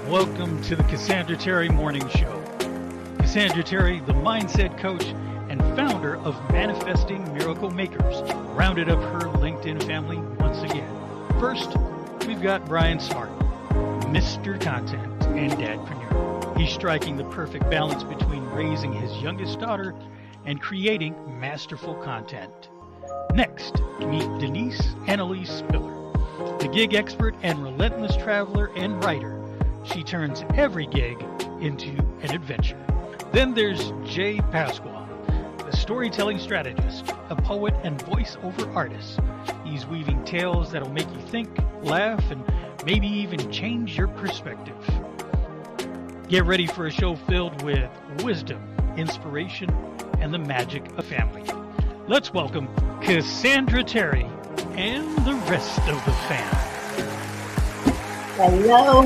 Welcome to the Cassandra Terry Morning Show. Cassandra Terry, the mindset coach and founder of Manifesting Miracle Makers, rounded up her LinkedIn family once again. First, we've got Brian Smart, Mr. Content and Dadpreneur. He's striking the perfect balance between raising his youngest daughter and creating masterful content. Next, meet Denise Annalise Spiller, the gig expert and relentless traveler and writer. She turns every gig into an adventure. Then there's Jay Pasquale, the storytelling strategist, a poet and voiceover artist. He's weaving tales that'll make you think, laugh, and maybe even change your perspective. Get ready for a show filled with wisdom, inspiration, and the magic of family. Let's welcome Cassandra Terry and the rest of the fam. Hello.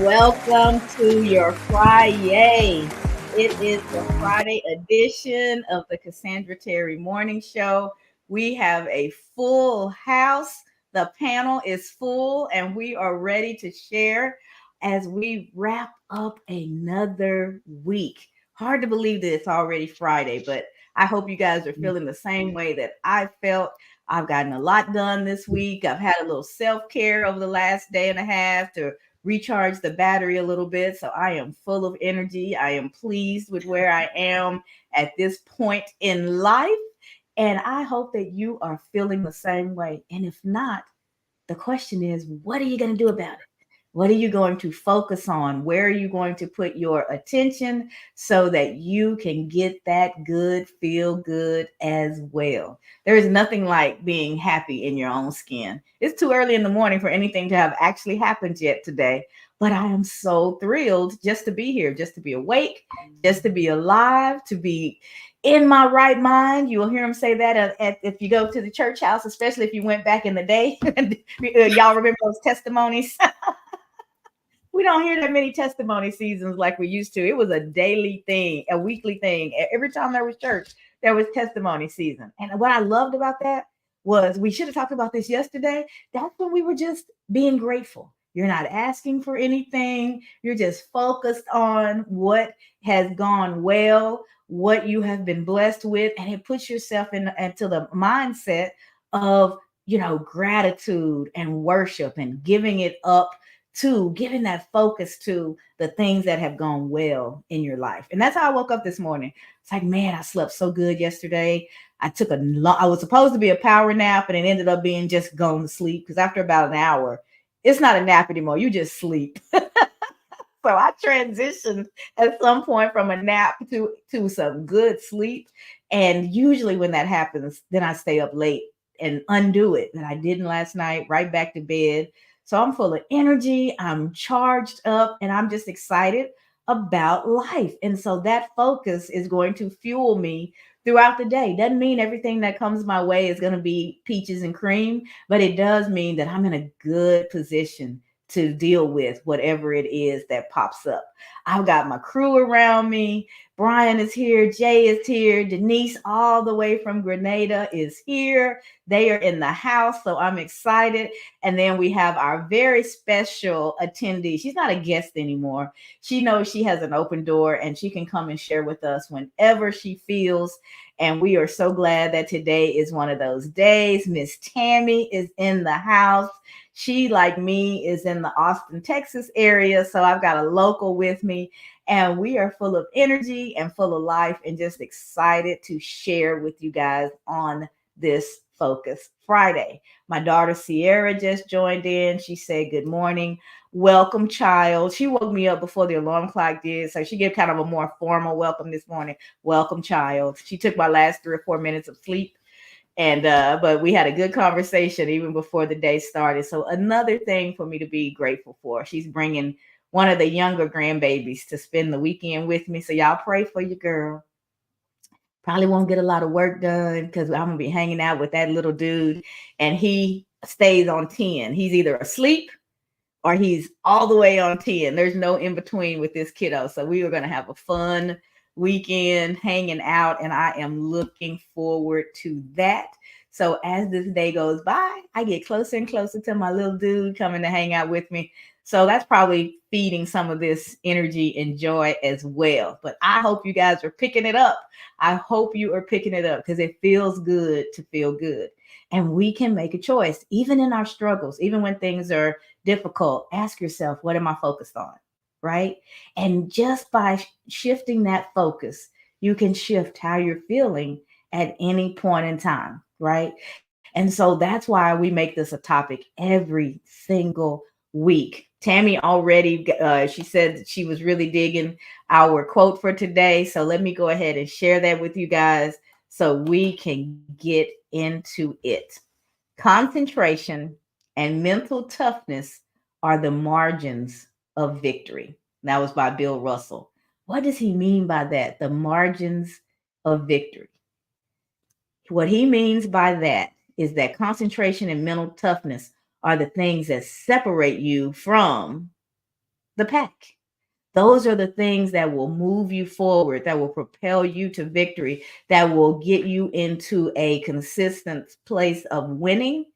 Welcome to your Friday. It is the Friday edition of the Cassandra Terry Morning Show. We have a full house. The panel is full, and we are ready to share as we wrap up another week. Hard to believe that it's already Friday, but I hope you guys are feeling the same way that I felt. I've gotten a lot done this week. I've had a little self-care over the last day and a half to recharge the battery a little bit. So I am full of energy. I am pleased with where I am at this point in life. And I hope that you are feeling the same way. And if not, the question is, what are you going to do about it? What are you going to focus on? Where are you going to put your attention so that you can get that good, feel good as well? There is nothing like being happy in your own skin. It's too early in the morning for anything to have actually happened yet today, but I am so thrilled just to be here, just to be awake, just to be alive, to be in my right mind. You will hear him say that if you go to the church house, especially if you went back in the day. Y'all remember those testimonies? We don't hear that many testimony seasons like we used to. It was a daily thing, a weekly thing. Every time there was church, there was testimony season. And what I loved about that was, we should have talked about this yesterday. That's when we were just being grateful. You're not asking for anything. You're just focused on what has gone well, what you have been blessed with. And it puts yourself into the mindset of, gratitude and worship and giving it up, to giving that focus to the things that have gone well in your life. And that's how I woke up this morning. It's like, man, I slept so good yesterday. I was supposed to be a power nap, and it ended up being just going to sleep, because after about an hour, it's not a nap anymore. You just sleep. So I transitioned at some point from a nap to some good sleep. And usually when that happens, then I stay up late and undo it. And I didn't last night, right back to bed. So I'm full of energy, I'm charged up, and I'm just excited about life. And so that focus is going to fuel me throughout the day. Doesn't mean everything that comes my way is going to be peaches and cream, but it does mean that I'm in a good position to deal with whatever it is that pops up. I've got my crew around me. Brian is here. Jay is here. Denise, all the way from Grenada, is here. They are in the house, so I'm excited. And then we have our very special attendee. She's not a guest anymore. She knows she has an open door, and she can come and share with us whenever she feels. And we are so glad that today is one of those days. Miss Tammy is in the house. She, like me, is in the Austin, Texas area. So I've got a local with me, and we are full of energy and full of life, and just excited to share with you guys on this Focus Friday. My daughter Sierra just joined in. She said, good morning. Welcome, child. She woke me up before the alarm clock did, so she gave kind of a more formal welcome this morning. Welcome, child. She took my last 3 or 4 minutes of sleep. And but we had a good conversation even before the day started. So another thing for me to be grateful for. She's bringing one of the younger grandbabies to spend the weekend with me. So y'all pray for your girl. Probably won't get a lot of work done because I'm going to be hanging out with that little dude. And he stays on 10. He's either asleep or he's all the way on 10. There's no in between with this kiddo. So we were going to have a fun weekend hanging out, and I am looking forward to that. So as this day goes by, I get closer and closer to my little dude coming to hang out with me. So that's probably feeding some of this energy and joy as well. But I hope you guys are picking it up. I hope you are picking it up because it feels good to feel good. And we can make a choice, even in our struggles, even when things are difficult. Ask yourself, what am I focused on? Right. And just by shifting that focus, you can shift how you're feeling at any point in time. Right. And so that's why we make this a topic every single week. Tammy already, she said that she was really digging our quote for today. So let me go ahead and share that with you guys so we can get into it. Concentration and mental toughness are the margins of victory. That was by Bill Russell. What does he mean by that? The margins of victory. What he means by that is that concentration and mental toughness are the things that separate you from the pack. Those are the things that will move you forward, that will propel you to victory, that will get you into a consistent place of winning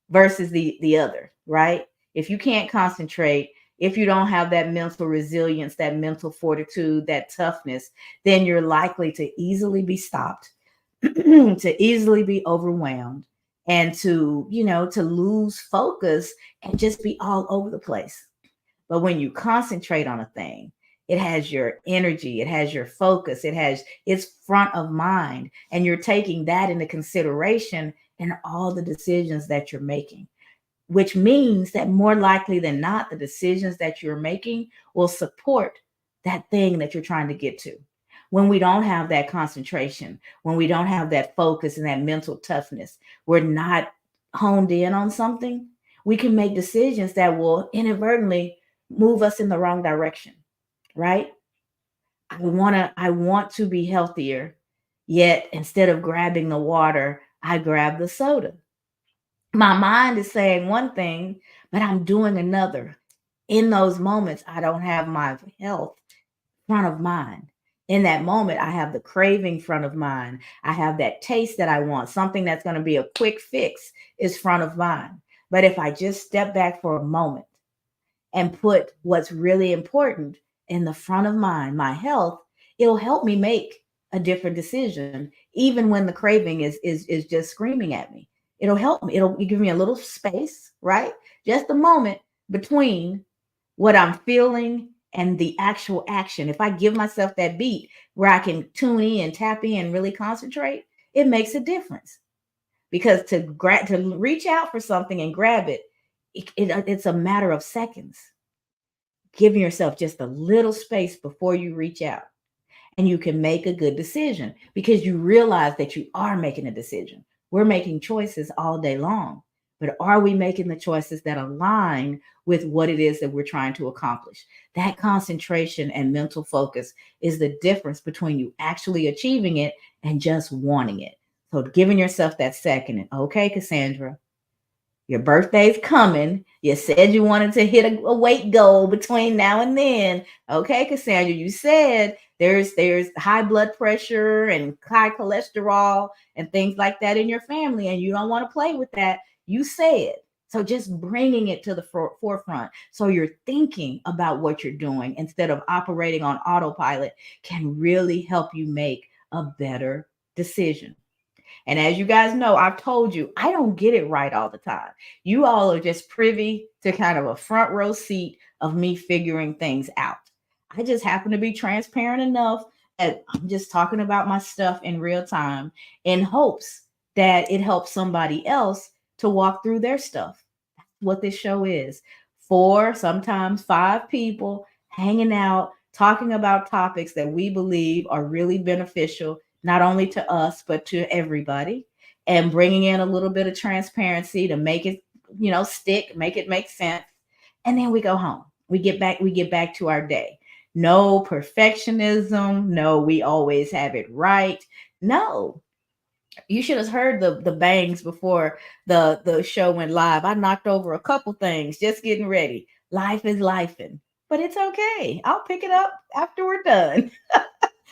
versus the other, right? If you can't concentrate, if you don't have that mental resilience, that mental fortitude, that toughness, then you're likely to easily be stopped, to easily be overwhelmed, and to lose focus and just be all over the place. But when you concentrate on a thing, it has your energy, it has your focus, it has its front of mind, and you're taking that into consideration in all the decisions that you're making, which means that more likely than not, the decisions that you're making will support that thing that you're trying to get to. When we don't have that concentration, when we don't have that focus and that mental toughness, we're not honed in on something, we can make decisions that will inadvertently move us in the wrong direction, right? I want to be healthier, yet instead of grabbing the water, I grab the soda. My mind is saying one thing, but I'm doing another. In those moments, I don't have my health front of mind. In that moment, I have the craving front of mind. I have that taste that I want. Something that's going to be a quick fix is front of mind. But if I just step back for a moment and put what's really important in the front of mind, my health, it'll help me make a different decision, even when the craving is just screaming at me. It'll help me. It'll give me a little space, right? Just a moment between what I'm feeling and the actual action. If I give myself that beat where I can tune in, tap in, really concentrate, it makes a difference. Because to reach out for something and grab it, it's a matter of seconds. Giving yourself just a little space before you reach out, and you can make a good decision because you realize that you are making a decision. We're making choices all day long, but are we making the choices that align with what it is that we're trying to accomplish? That concentration and mental focus is the difference between you actually achieving it and just wanting it. So giving yourself that second, and okay, Cassandra, your birthday's coming. You said you wanted to hit a weight goal between now and then. Okay, Cassandra, you said there's high blood pressure and high cholesterol and things like that in your family, and you don't want to play with that. You said. So just bringing it to the forefront so you're thinking about what you're doing instead of operating on autopilot can really help you make a better decision. And as you guys know, I've told you, I don't get it right all the time. You all are just privy to kind of a front row seat of me figuring things out. I just happen to be transparent enough that I'm just talking about my stuff in real time in hopes that it helps somebody else to walk through their stuff. That's what this show is. 4, sometimes 5 people hanging out, talking about topics that we believe are really beneficial not only to us but to everybody, and bringing in a little bit of transparency to make it stick, make it make sense. And then we go home, we get back to our day. No perfectionism, no we always have it right. No, you should have heard the bangs before the show went live. I knocked over a couple things just getting ready. Life is lifing, but it's okay, I'll pick it up after we're done.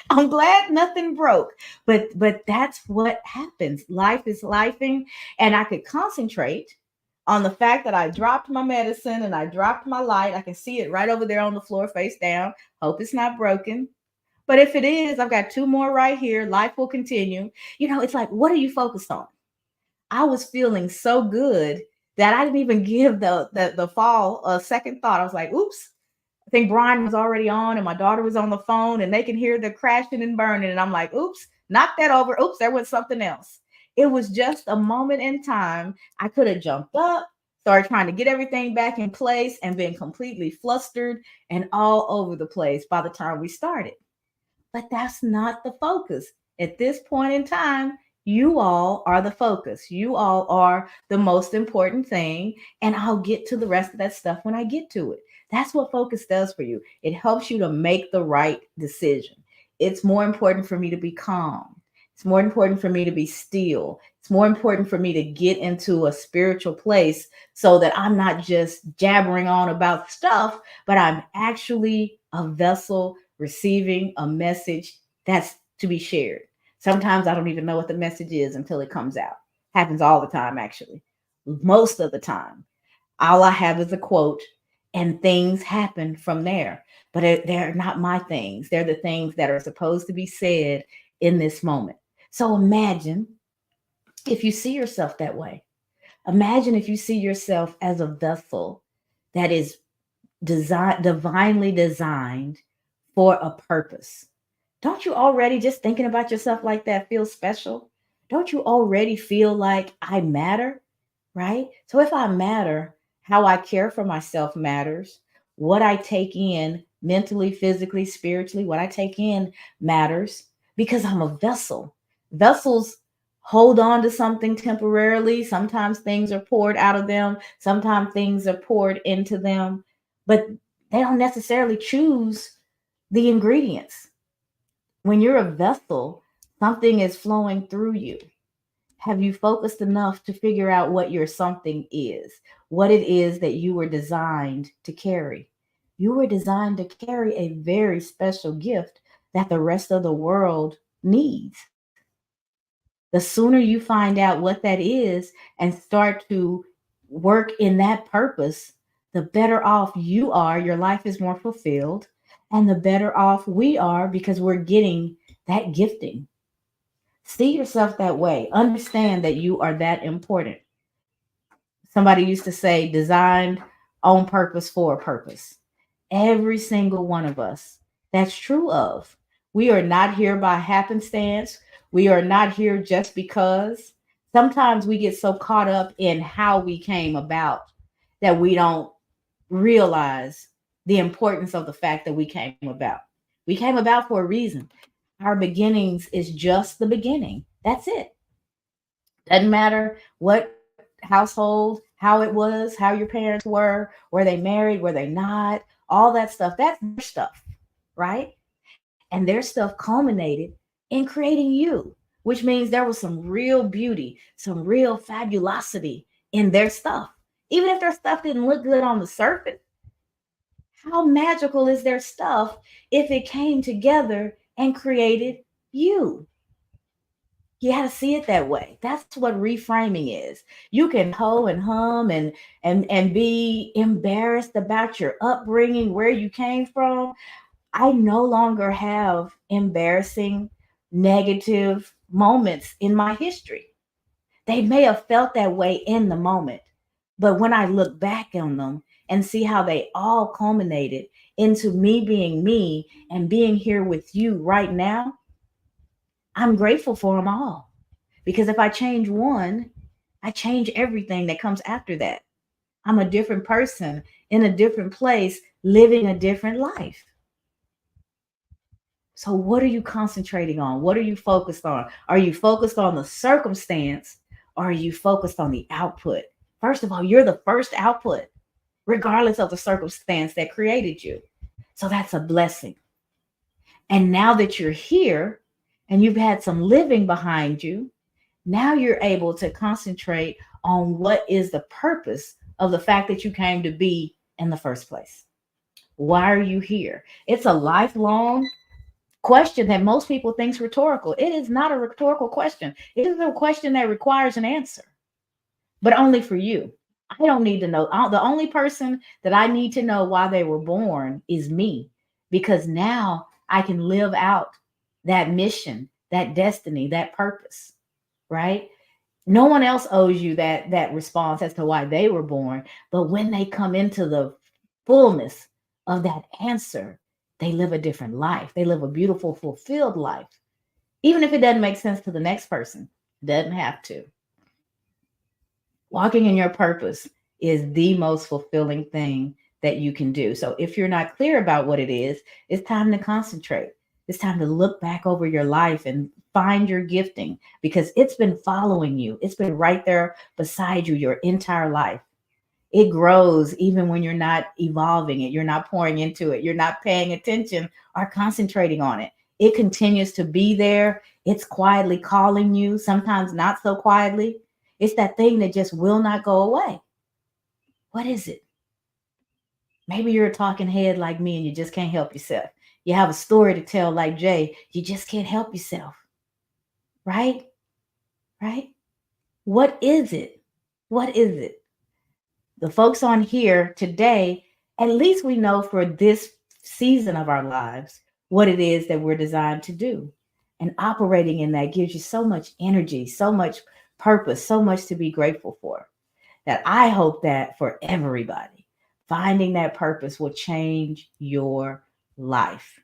I'm glad nothing broke, but that's what happens. Life is lifing, and I could concentrate on the fact that I dropped my medicine and I dropped my light. I can see it right over there on the floor, face down. Hope it's not broken. But if it is, I've got two more right here. Life will continue. It's like, what are you focused on? I was feeling so good that I didn't even give the fall a second thought. I was like, oops. I think Brian was already on and my daughter was on the phone and they can hear the crashing and burning. And I'm like, oops, knock that over. Oops, there was something else. It was just a moment in time. I could have jumped up, started trying to get everything back in place, and been completely flustered and all over the place by the time we started. But that's not the focus. At this point in time, you all are the focus. You all are the most important thing. And I'll get to the rest of that stuff when I get to it. That's what focus does for you. It helps you to make the right decision. It's more important for me to be calm. It's more important for me to be still. It's more important for me to get into a spiritual place so that I'm not just jabbering on about stuff, but I'm actually a vessel receiving a message that's to be shared. Sometimes I don't even know what the message is until it comes out. Happens all the time, actually. Most of the time. All I have is a quote, and things happen from there. But they're not my things. They're the things that are supposed to be said in this moment. So imagine if you see yourself that way. Imagine if you see yourself as a vessel that is divinely designed for a purpose. Don't you already, just thinking about yourself like that, feel special? Don't you already feel like I matter? Right? So if I matter, how I care for myself matters. What I take in mentally, physically, spiritually, what I take in matters because I'm a vessel. Vessels hold on to something temporarily. Sometimes things are poured out of them, sometimes things are poured into them, but they don't necessarily choose the ingredients. When you're a vessel, something is flowing through you. Have you focused enough to figure out what your something is, what it is that you were designed to carry? You were designed to carry a very special gift that the rest of the world needs. The sooner you find out what that is and start to work in that purpose, the better off you are. Your life is more fulfilled, and the better off we are because we're getting that gifting. See yourself that way. Understand that you are that important. Somebody used to say, designed on purpose for a purpose. Every single one of us. That's true of. We are not here by happenstance. We are not here just because. Sometimes we get so caught up in how we came about that we don't realize the importance of the fact that we came about. We came about for a reason. Our beginnings is just the beginning. That's it. Doesn't matter what household, how it was, how your parents were they married, were they not, all that stuff. That's their stuff, right? And their stuff culminated in creating you, which means there was some real beauty, some real fabulosity in their stuff. Even if their stuff didn't look good on the surface, how magical is their stuff if it came together and created you? You got to see it that way. That's what reframing is. You can hoe and hum and be embarrassed about your upbringing, where you came from. I no longer have embarrassing, negative moments in my history. They may have felt that way in the moment, but when I look back on them and see how they all culminated into me being me and being here with you right now, I'm grateful for them all. Because if I change one, I change everything that comes after that. I'm a different person in a different place, living a different life. So, what are you concentrating on? What are you focused on? Are you focused on the circumstance or are you focused on the output? First of all, you're the first output, regardless of the circumstance that created you. So, that's a blessing. And now that you're here and you've had some living behind you, now you're able to concentrate on what is the purpose of the fact that you came to be in the first place. Why are you here? It's a lifelong question that most people think is rhetorical. It is not a rhetorical question. It is a question that requires an answer, but only for you. I don't need to know. The only person that I need to know why they were born is me, because now I can live out that mission, that destiny, that purpose, right? No one else owes you that response as to why they were born, but when they come into the fullness of that answer, they live a different life. They live a beautiful, fulfilled life. Even if it doesn't make sense to the next person, it doesn't have to. Walking in your purpose is the most fulfilling thing that you can do. So if you're not clear about what it is, it's time to concentrate. It's time to look back over your life and find your gifting, because it's been following you. It's been right there beside you your entire life. It grows even when you're not evolving it, you're not pouring into it, you're not paying attention or concentrating on it. It continues to be there. It's quietly calling you, sometimes not so quietly. It's that thing that just will not go away. What is it? Maybe you're a talking head like me and you just can't help yourself. You have a story to tell like Jay, you just can't help yourself. Right? Right? What is it? What is it? The folks on here today, at least we know for this season of our lives what it is that we're designed to do. And operating in that gives you so much energy, so much purpose, so much to be grateful for. That I hope that for everybody, finding that purpose will change your life.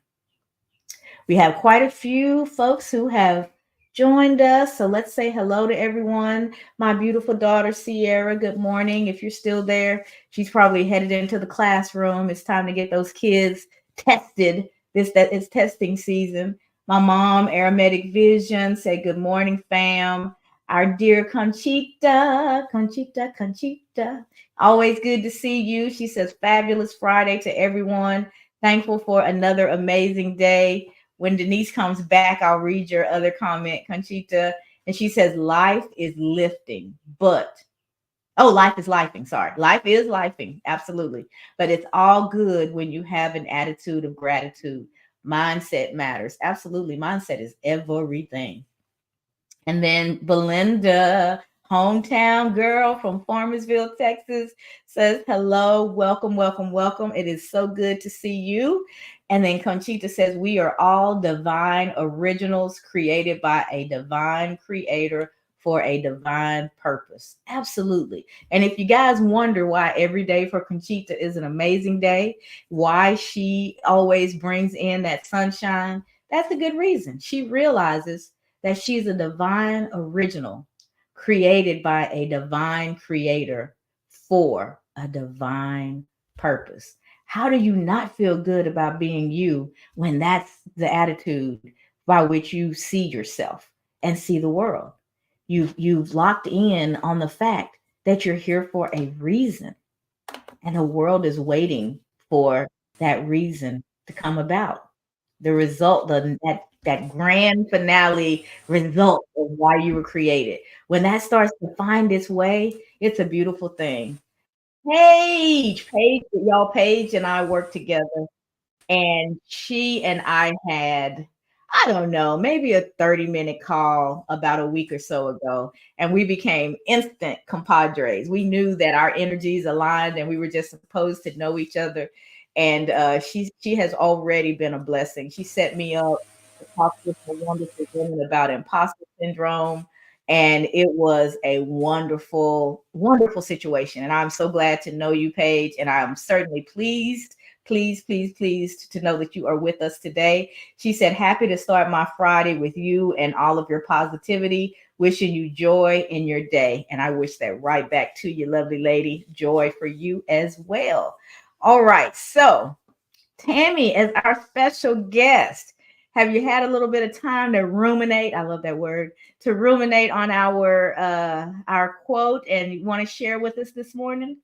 We have quite a few folks who have joined us. So let's say hello to everyone. My beautiful daughter, Sierra, good morning. If you're still there, she's probably headed into the classroom. It's time to get those kids tested. That it's testing season. My mom, Aromatic Vision, say good morning, fam. Our dear Conchita. Always good to see you. She says fabulous Friday to everyone. Thankful for another amazing day. When Denise comes back, I'll read your other comment, Conchita. And she says, life is lifting, but life is lifing. Sorry. Life is lifing. Absolutely. But it's all good when you have an attitude of gratitude. Mindset matters. Absolutely. Mindset is everything. And then Belinda, hometown girl from Farmersville, Texas, says, hello, welcome, welcome, welcome. It is so good to see you. And then Conchita says, we are all divine originals created by a divine creator for a divine purpose. Absolutely. And if you guys wonder why every day for Conchita is an amazing day, why she always brings in that sunshine, that's a good reason. She realizes that she's a divine original created by a divine creator for a divine purpose. How do you not feel good about being you when that's the attitude by which you see yourself and see the world? You've locked in on the fact that you're here for a reason, and the world is waiting for that reason to come about. The result, that grand finale result of why you were created. When that starts to find its way, it's a beautiful thing. Paige and I worked together, and she and I had, I don't know, maybe a 30-minute call about a week or so ago, and we became instant compadres. We knew that our energies aligned and we were just supposed to know each other. And she has already been a blessing. She set me up to talk with a wonderful woman about imposter syndrome. And it was a wonderful, wonderful situation. And I'm so glad to know you, Paige. And I'm certainly pleased to know that you are with us today. She said, happy to start my Friday with you and all of your positivity, wishing you joy in your day. And I wish that right back to you, lovely lady. Joy for you as well. All right. So Tammy, as our special guest, have you had a little bit of time to ruminate? I love that word, to ruminate on our quote, and you want to share with us this morning?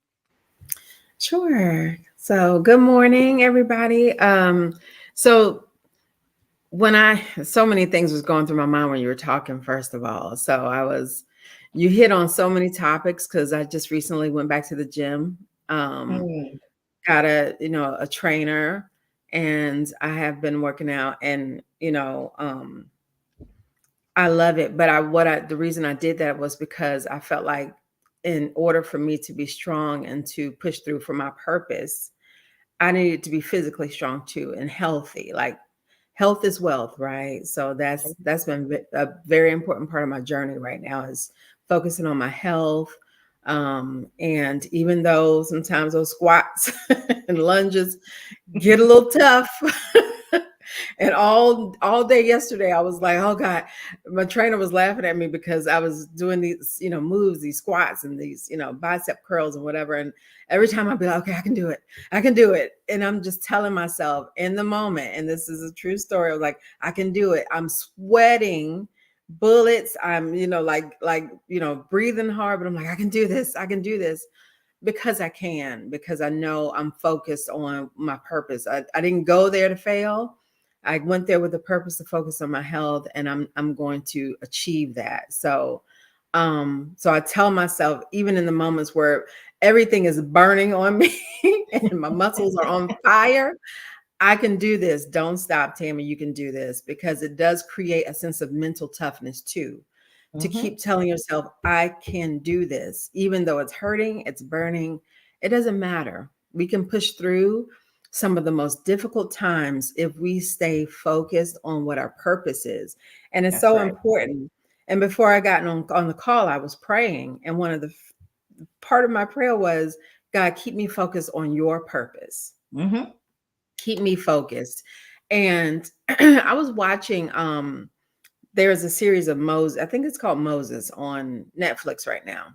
Sure. So good morning, everybody. So so many things was going through my mind when you were talking, first of all. You hit on so many topics because I just recently went back to the gym, got a trainer, and I have been working out, and, I love it. But the reason I did that was because I felt like in order for me to be strong and to push through for my purpose, I needed to be physically strong too and healthy. Like health is wealth, right? So that's been a very important part of my journey right now is focusing on my health. And even though sometimes those squats and lunges get a little tough. And all day yesterday, I was like, oh God, my trainer was laughing at me because I was doing these, moves, these squats and these, bicep curls and whatever. And every time I'd be like, okay, I can do it. I can do it. And I'm just telling myself in the moment, and this is a true story. I was like, I can do it. I'm sweating bullets. I'm, breathing hard, but I'm like, I can do this. I can do this because I can, because I know I'm focused on my purpose. I didn't go there to fail. I went there with the purpose to focus on my health, and I'm going to achieve that. So I tell myself, even in the moments where everything is burning on me and my muscles are on fire, I can do this. Don't stop, Tammy. You can do this, because it does create a sense of mental toughness too. To keep telling yourself, I can do this, even though it's hurting, it's burning, it doesn't matter. We can push through some of the most difficult times if we stay focused on what our purpose is. And it's That's so right. important. And before I got on the call, I was praying. And one of the part of my prayer was, God, keep me focused on your purpose. Keep me focused. And I was watching, there's a series of Moses. I think it's called Moses on Netflix right now.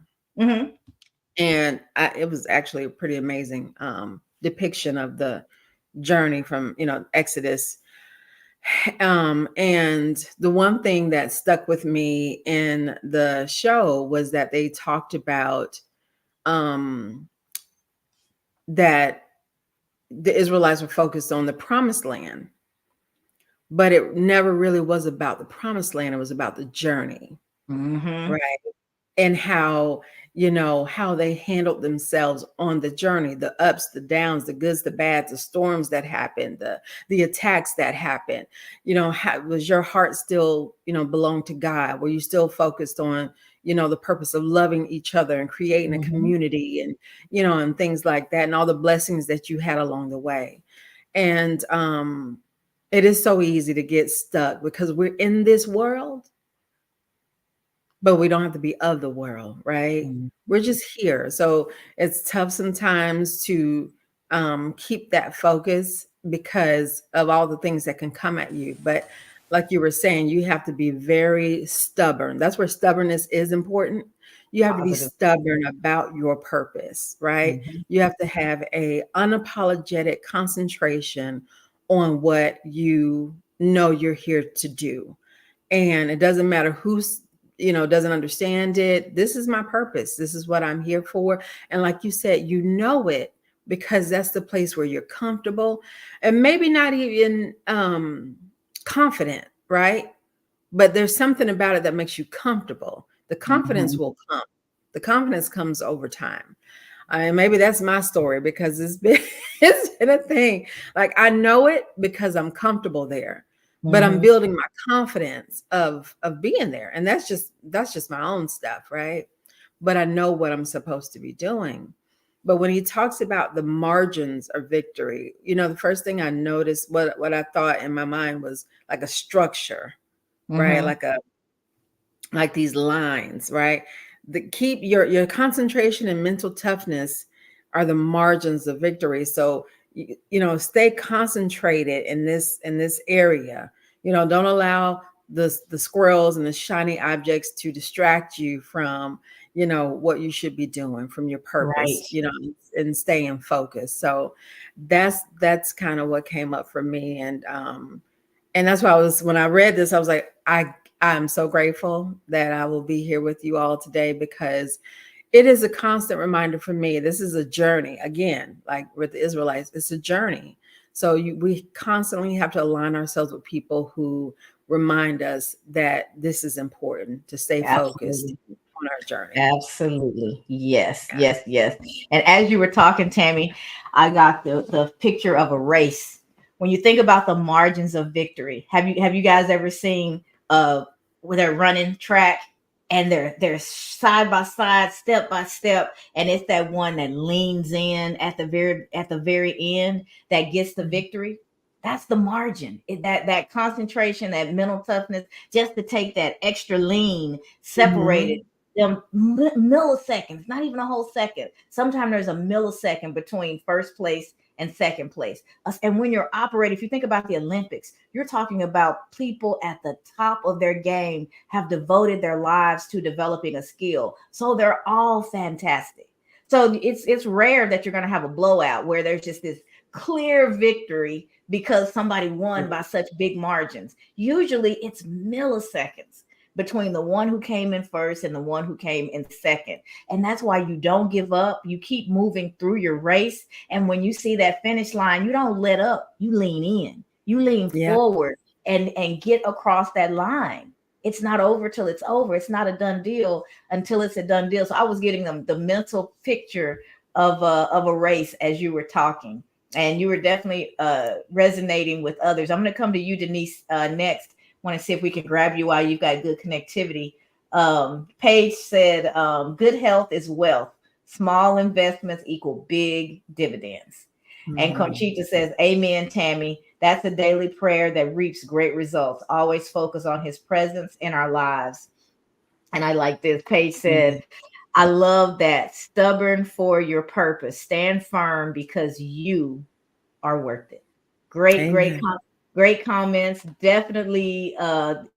And it was actually a pretty amazing depiction of the journey from, Exodus. And the one thing that stuck with me in the show was that they talked about that the Israelites were focused on the promised land, but it never really was about the promised land. It was about the journey, right? And how, how they handled themselves on the journey, the ups, the downs, the goods, the bads, the storms that happened, the attacks that happened. Was your heart still, belong to God? Were you still focused on, the purpose of loving each other and creating a community and, and things like that, and all the blessings that you had along the way? And it is so easy to get stuck because we're in this world, but we don't have to be of the world, right? We're just here. So it's tough sometimes to keep that focus because of all the things that can come at you. But like you were saying, you have to be very stubborn. That's where stubbornness is important. You have to be stubborn about your purpose, right? You have to have a unapologetic concentration on what you know you're here to do. And it doesn't matter who's doesn't understand it. This is my purpose. This is what I'm here for. And like you said, it because that's the place where you're comfortable and maybe not even confident, right? But there's something about it that makes you comfortable. The confidence will come. The confidence comes over time. And maybe that's my story because it's been a thing. Like I know it because I'm comfortable there. But I'm building my confidence of being there. And that's just my own stuff, right? But I know what I'm supposed to be doing. But when he talks about the margins of victory, the first thing I noticed, what I thought in my mind was like a structure, right? Like these lines, right? Keep your concentration and mental toughness are the margins of victory. So stay concentrated in this area. Don't allow the squirrels and the shiny objects to distract you from what you should be doing, from your purpose, and staying focused. So that's kind of what came up for me. And that's why when I read this, I was like, I'm so grateful that I will be here with you all today, because it is a constant reminder for me. This is a journey. Again, like with the Israelites, it's a journey. So we constantly have to align ourselves with people who remind us that this is important, to stay focused on our journey. Absolutely. Yes, yes. And as you were talking, Tammy, I got the picture of a race. When you think about the margins of victory, have you guys ever seen where they're running track and they're side by side, step by step, and it's that one that leans in at the very end that gets the victory. That's the margin. That concentration, that mental toughness, just to take that extra lean, separated them milliseconds, not even a whole second. Sometimes there's a millisecond between first place and second place. And when you're operating, if you think about the Olympics, you're talking about people at the top of their game have devoted their lives to developing a skill. So they're all fantastic. So it's rare that you're going to have a blowout where there's just this clear victory because somebody won by such big margins. Usually it's milliseconds between the one who came in first and the one who came in second. And that's why you don't give up. You keep moving through your race. And when you see that finish line, you don't let up. You lean in. You lean forward and get across that line. It's not over till it's over. It's not a done deal until it's a done deal. So I was getting the mental picture of a race as you were talking. And you were definitely resonating with others. I'm going to come to you, Denise, next. Want to see if we can grab you while you've got good connectivity. Paige said, good health is wealth. Small investments equal big dividends. And Conchita says, amen, Tammy. That's a daily prayer that reaps great results. Always focus on his presence in our lives. And I like this. Paige said, I love that. Stubborn for your purpose. Stand firm because you are worth it. Great, great comments. Definitely what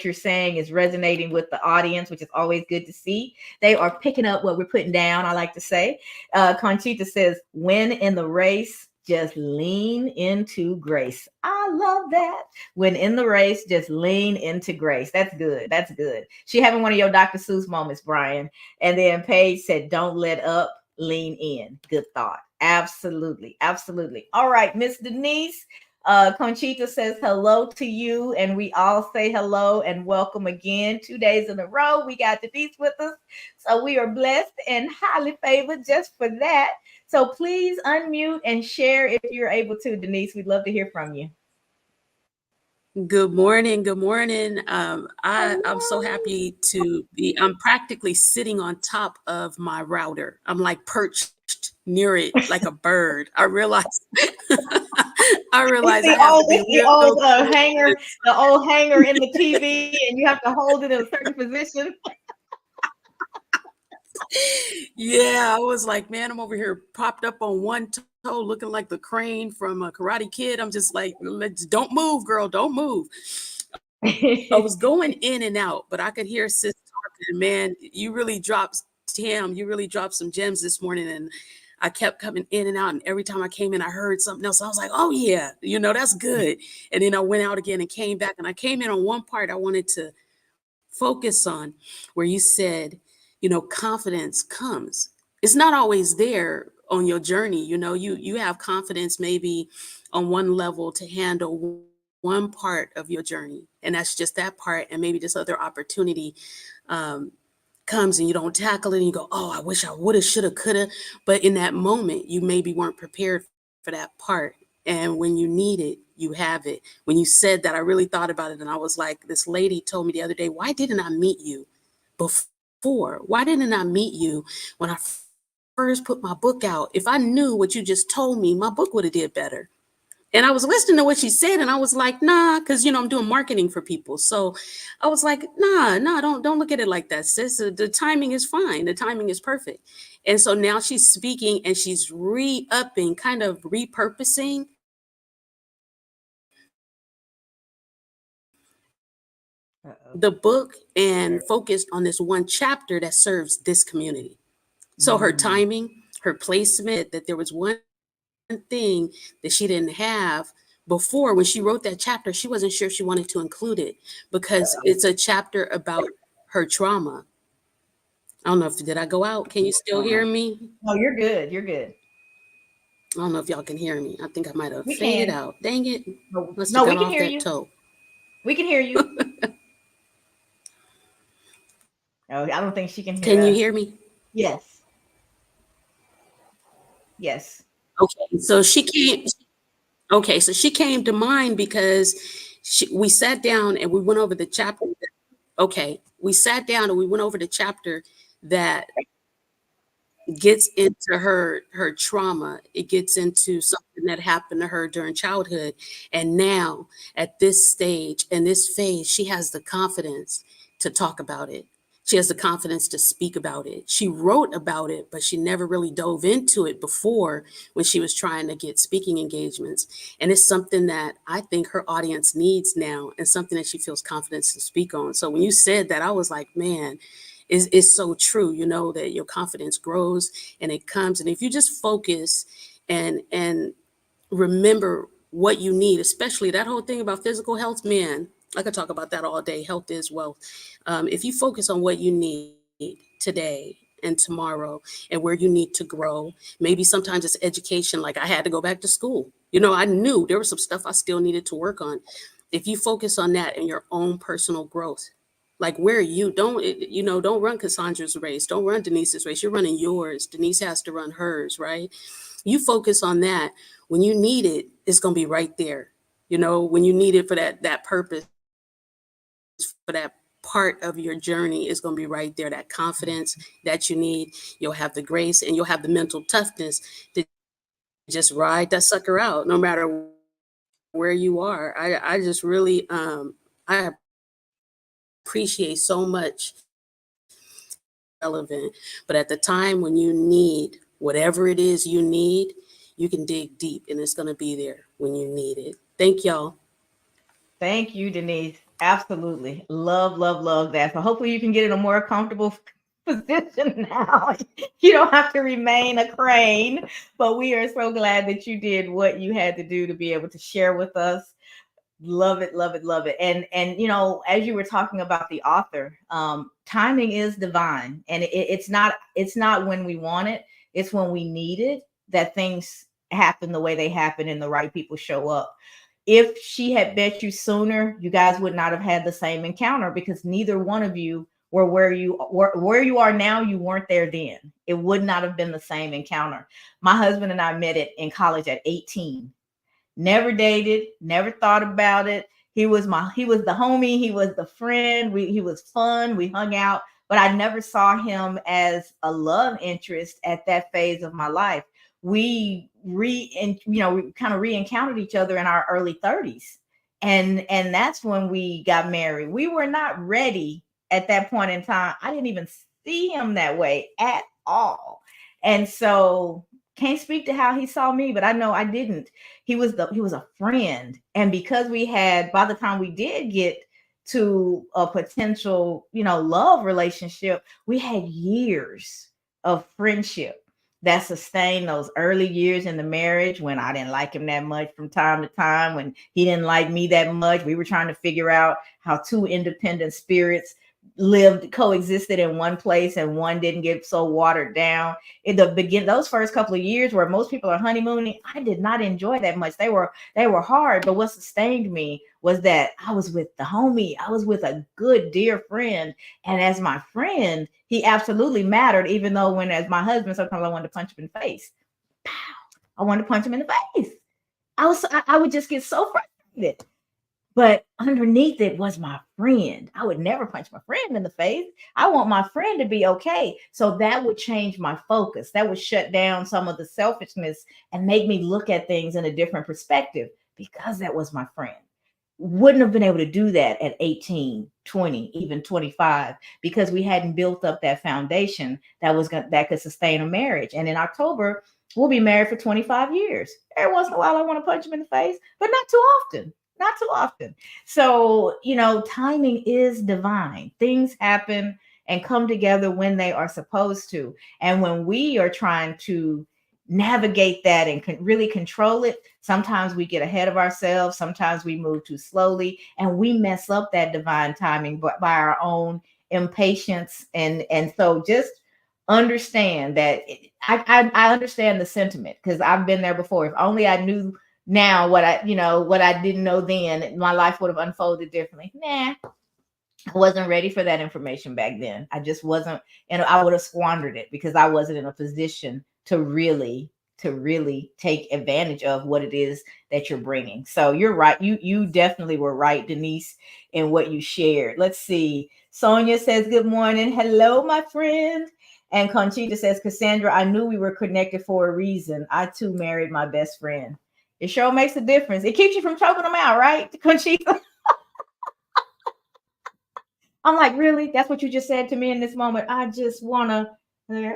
you're saying is resonating with the audience, which is always good to see. They are picking up what we're putting down, I like to say. Conchita says, win in the race, just lean into grace. I love that. When in the race, just lean into grace. That's good. That's good. She having one of your Dr. Seuss moments, Brian. And then Paige said, don't let up, lean in. Good thought. Absolutely. Absolutely. All right, Miss Denise. Conchita says hello to you, and we all say hello and welcome again. 2 days in a row, we got Denise with us. So we are blessed and highly favored just for that. So please unmute and share if you're able to, Denise. We'd love to hear from you. Good morning. Good morning. I'm so happy to be, I'm practically sitting on top of my router. I'm like perched near it like a bird. I realize the old hanger in the TV, and you have to hold it in a certain position. Yeah, I was like, man, I'm over here popped up on one toe, looking like the crane from a Karate Kid. I'm just like, don't move, girl, don't move. I was going in and out, but I could hear sis talking. Man, you really dropped, Tam, you really dropped some gems this morning, and I kept coming in and out, and every time I came in, I heard something else. I was like, oh yeah, that's good. And then I went out again and came back, and I came in on one part I wanted to focus on, where you said, confidence comes. It's not always there on your journey. You have confidence maybe on one level to handle one part of your journey, and that's just that part, and maybe this other opportunity comes and you don't tackle it, and you go, oh, I wish I woulda, shoulda, coulda. But in that moment, you maybe weren't prepared for that part. And when you need it, you have it. When you said that, I really thought about it. And I was like, this lady told me the other day, why didn't I meet you before? Why didn't I meet you when I first put my book out? If I knew what you just told me, my book would have did better. And I was listening to what she said, and I was like, nah, because, I'm doing marketing for people. So I was like, nah, don't look at it like that, sis. The timing is fine. The timing is perfect. And so now she's speaking, and she's re-upping, kind of repurposing the book and focused on this one chapter that serves this community. So her timing, her placement, that there was one thing that she didn't have before. When she wrote that chapter, she wasn't sure she wanted to include it because it's a chapter about her trauma. I don't know did I go out? Can you still hear me? No, you're good. You're good. I don't know if y'all can hear me. I think I might have faded out. Dang it. No, we can hear you. Toe. We can hear you. Oh, I don't think she can hear Can you hear me? Yes. Yes. Okay. So she came to mind because we sat down and we went over the chapter. Okay, we sat down and we went over the chapter that gets into her trauma. It gets into something that happened to her during childhood. And now at this stage and this phase, she has the confidence to talk about it. She has the confidence to speak about it. She wrote about it, but she never really dove into it before when she was trying to get speaking engagements. And it's something that I think her audience needs now, and something that she feels confidence to speak on. So when you said that, I was like, man, it's so true, that your confidence grows and it comes. And if you just focus and remember what you need, especially that whole thing about physical health, man, I could talk about that all day. Health is wealth. If you focus on what you need today and tomorrow and where you need to grow, maybe sometimes it's education. Like I had to go back to school. I knew there was some stuff I still needed to work on. If you focus on that and your own personal growth, like where you don't run Cassandra's race, don't run Denise's race, you're running yours. Denise has to run hers, right? You focus on that. When you need it, it's going to be right there. When you need it for that purpose, for that part of your journey, is going to be right there. That confidence that you need, you'll have the grace and you'll have the mental toughness to just ride that sucker out, no matter where you are. I just really, I appreciate so much relevant, but at the time when you need whatever it is you need, you can dig deep and it's going to be there when you need it. Thank y'all. Thank you, Denise. Absolutely. Love that. So hopefully you can get in a more comfortable position now. You don't have to remain a crane, but we are so glad that you did what you had to do to be able to share with us. Love it. And as you were talking about the author, timing is divine, and it's not when we want it, it's when we need it that things happen the way they happen and the right people show up. If she had met you sooner, you guys would not have had the same encounter, because neither one of you were where you are now. You weren't there then. It would not have been the same encounter. My husband and I met it in college at 18. Never dated, never thought about it. He was the homie, he was the friend. He was fun, we hung out, but I never saw him as a love interest at that phase of my life. We kind of re-encountered each other in our early 30s. And that's when we got married. We were not ready at that point in time. I didn't even see him that way at all. And so can't speak to how he saw me, but I know I didn't. He was a friend. And because by the time we did get to a potential, love relationship, we had years of friendship that sustained those early years in the marriage, when I didn't like him that much from time to time, when he didn't like me that much. We were trying to figure out how two independent spirits coexisted in one place, and one didn't get so watered down. In the beginning, those first couple of years where most people are honeymooning, I did not enjoy that much. They were hard, but what sustained me was that I was with the homie. I was with a good, dear friend. And as my friend, he absolutely mattered, even though when, as my husband, sometimes I wanted to punch him in the face. Pow! I wanted to punch him in the face. I would just get so frustrated. But underneath it was my friend. I would never punch my friend in the face. I want my friend to be okay. So that would change my focus. That would shut down some of the selfishness and make me look at things in a different perspective, because that was my friend. Wouldn't have been able to do that at 18, 20, even 25, because we hadn't built up that foundation that could sustain a marriage. And in October, we'll be married for 25 years. Every once in a while, I want to punch him in the face, but not too often. Not too often. So, timing is divine. Things happen and come together when they are supposed to. And when we are trying to navigate that and really control it, sometimes we get ahead of ourselves. Sometimes we move too slowly, and we mess up that divine timing by our own impatience. And so just understand that I understand the sentiment, because I've been there before. If only I knew now what I didn't know then, my life would have unfolded differently. I wasn't ready for that information back then. I just wasn't, and I would have squandered it because I wasn't in a position to really to really take advantage of what it is that you're bringing. So you're right. You definitely were right, Denise, in what you shared. Let's see. Sonia says, good morning. Hello, my friend. And Conchita says, Cassandra, I knew we were connected for a reason. I too married my best friend. It sure makes a difference. It keeps you from choking them out, right, Conchita? I'm like, really? That's what you just said to me in this moment? I just want to,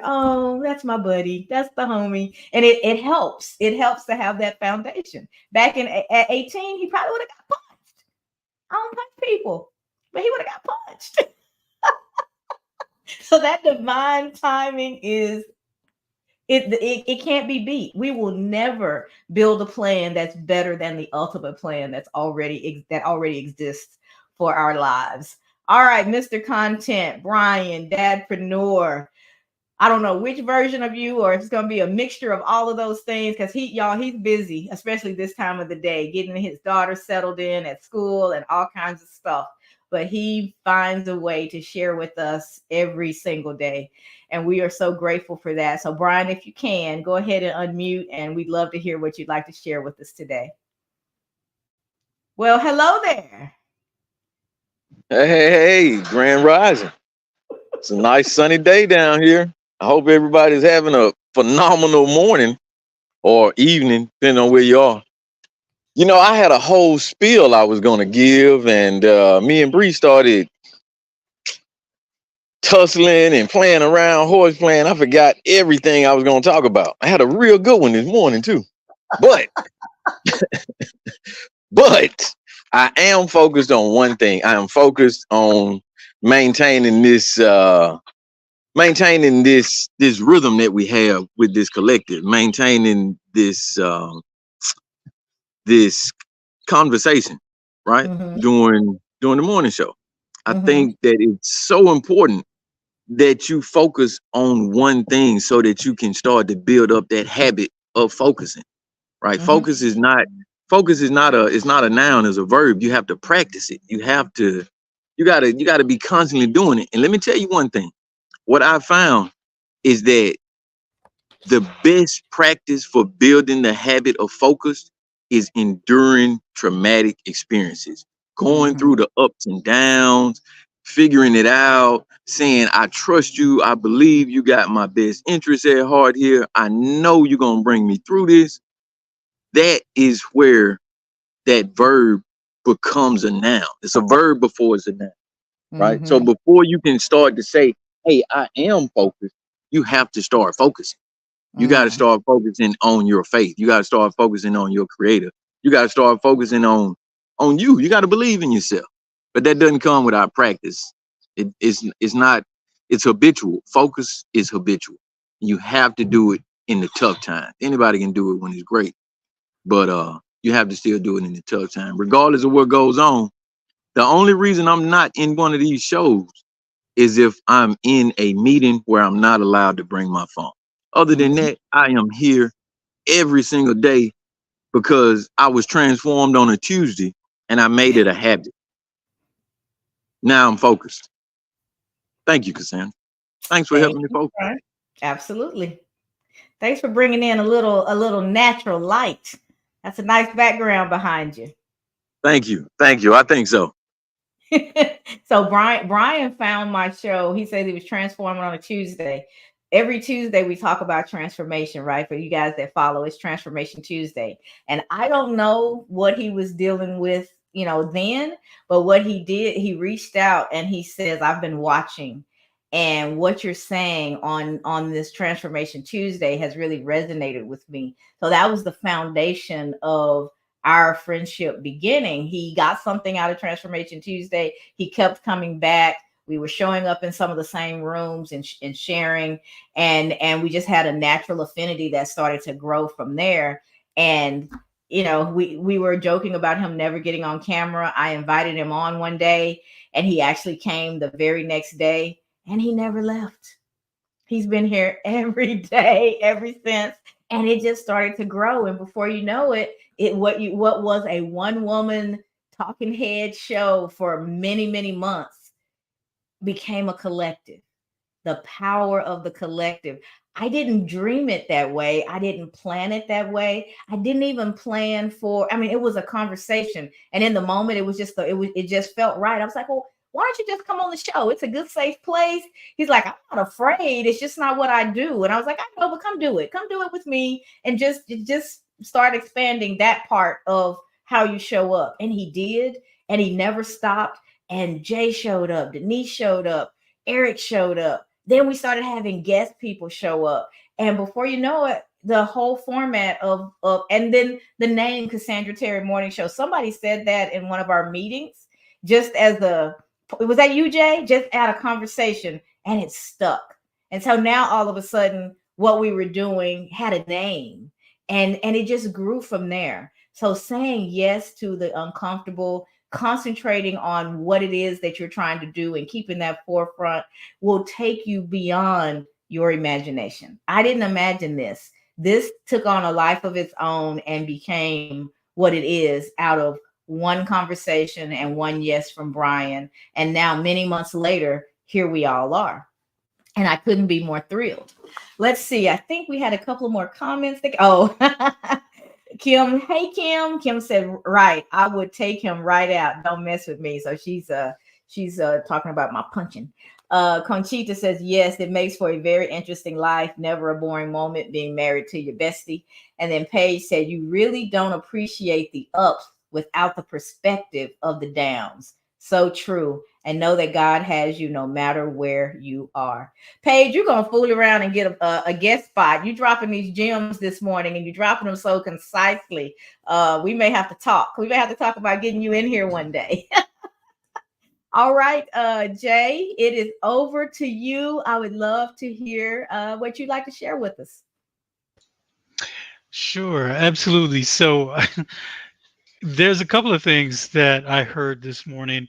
oh, that's my buddy. That's the homie. And it helps. It helps to have that foundation. Back at 18, he probably would have got punched. I don't punch people, but he would have got punched. So that divine timing is, it can't be beat. We will never build a plan that's better than the ultimate plan that already exists for our lives. All right, Mr. Content, Brian, Dadpreneur. I don't know which version of you, or if it's going to be a mixture of all of those things, because he's busy, especially this time of the day, getting his daughter settled in at school and all kinds of stuff. But he finds a way to share with us every single day. And we are so grateful for that. So, Brian, if you can, go ahead and unmute, and we'd love to hear what you'd like to share with us today. Well, hello there. Hey, Grand Rising. It's a nice sunny day down here. I hope everybody's having a phenomenal morning or evening, depending on where you are. You know, I had a whole spiel I was going to give, and me and Bree started tussling and playing around, horse playing. I forgot everything I was going to talk about. I had a real good one this morning, too. But I am focused on one thing. I am focused on maintaining this rhythm that we have with this collective, maintaining this this conversation, right? Mm-hmm. During the morning show. I Mm-hmm. think that it's so important that you focus on one thing so that you can start to build up that habit of focusing, right? Mm-hmm. Focus is not a noun, it's a verb. You have to practice it. You gotta be constantly doing it. And let me tell you one thing. What I found is that the best practice for building the habit of focus is enduring traumatic experiences, going through the ups and downs, figuring it out, saying, I trust you. I believe you got my best interest at heart here. I know you're going to bring me through this. That is where that verb becomes a noun. It's a verb before it's a noun, right? Mm-hmm. So before you can start to say, hey, I am focused, you have to start focusing. You got to start focusing on your faith. You got to start focusing on your creator. You got to start focusing on you. You got to believe in yourself. But that doesn't come without practice. It's habitual. Focus is habitual. You have to do it in the tough time. Anybody can do it when it's great, but you have to still do it in the tough time, regardless of what goes on. The only reason I'm not in one of these shows is if I'm in a meeting where I'm not allowed to bring my phone. Other than that, I am here every single day because I was transformed on a Tuesday and I made it a habit. Now I'm focused. Thank you, Cassandra. Thanks for helping me focus. Absolutely. Thanks for bringing in a little natural light. That's a nice background behind you. Thank you. I think so. So Brian found my show. He said he was transforming on a Tuesday. Every Tuesday we talk about transformation, right? For you guys that follow, it's Transformation Tuesday. And I don't know what he was dealing with, then, but what he did, he reached out and he says, I've been watching, and what you're saying on this Transformation Tuesday has really resonated with me. So that was the foundation of our friendship beginning. He got something out of Transformation Tuesday. He kept coming back. We were showing up in some of the same rooms and sharing, and we just had a natural affinity that started to grow from there. And we were joking about him never getting on camera. I invited him on one day, and he actually came the very next day, and he never left. He's been here every day ever since, and it just started to grow. And before you know it, what was a one-woman talking head show for many, many months became a collective. The power of the collective. I didn't dream it that way. I didn't plan it that way. I didn't even plan for, I mean, it was a conversation. And in the moment, it was just, it just felt right. I was like, well, why don't you just come on the show? It's a good, safe place. He's like, I'm not afraid. It's just not what I do. And I was like, I know, but come do it. Come do it with me. And just start expanding that part of how you show up. And he did. And he never stopped. And Jay showed up. Denise showed up. Eric showed up. Then we started having guest people show up. And before you know it, the whole format of and then the name Cassandra Terry Morning Show. Somebody said that in one of our meetings, just as was that you, Jay? Just at a conversation, and it stuck. And so now all of a sudden, what we were doing had a name, and it just grew from there. So saying yes to the uncomfortable, concentrating on what it is that you're trying to do and keeping that forefront will take you beyond your imagination. I didn't imagine this. This took on a life of its own and became what it is out of one conversation and one yes from Brian. And now, many months later, here we all are. And I couldn't be more thrilled. Let's see. I think we had a couple more comments. Kim, hey Kim. Kim said, right, I would take him right out. Don't mess with me. So she's talking about my punching. Conchita says, yes, it makes for a very interesting life. Never a boring moment being married to your bestie. And then Paige said, you really don't appreciate the ups without the perspective of the downs. So true. And know that God has you no matter where you are. Paige, you're going to fool around and get a guest spot. You're dropping these gems this morning and you're dropping them so concisely. We may have to talk. We may have to talk about getting you in here one day. All right, Jay, it is over to you. I would love to hear what you'd like to share with us. Sure, absolutely. So there's a couple of things that I heard this morning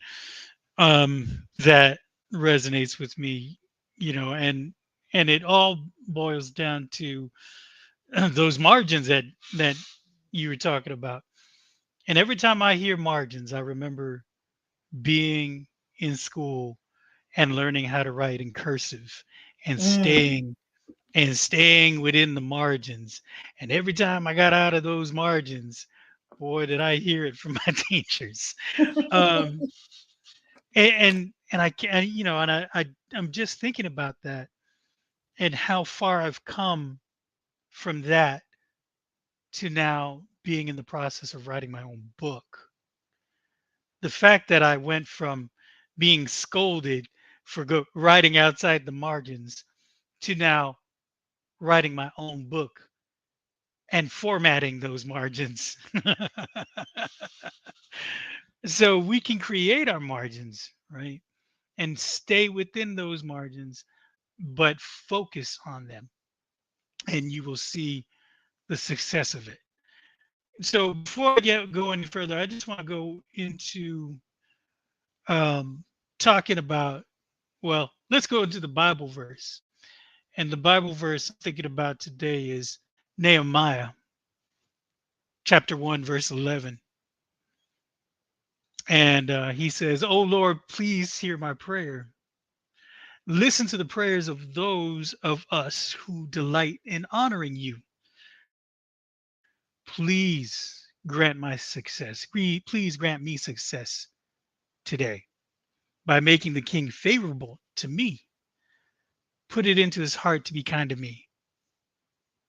that resonates with me, and it all boils down to those margins that you were talking about. And every time I hear margins, I remember being in school and learning how to write in cursive and staying within the margins. And every time I got out of those margins, boy, did I hear it from my teachers. Um, and I can, I'm just thinking about that and how far I've come from that to now being in the process of writing my own book. The fact that I went from being scolded for writing outside the margins to now writing my own book and formatting those margins. So we can create our margins, right? And stay within those margins, but focus on them, and you will see the success of it. So before I go any further, I just want to go into talking about, well, let's go into the Bible verse. And the Bible verse I'm thinking about today is Nehemiah chapter 1, verse 11. And he says, "Oh Lord, please hear my prayer. Listen to the prayers of those of us who delight in honoring you. Please grant my success. Please grant me success today by making the king favorable to me. Put it into his heart to be kind to me.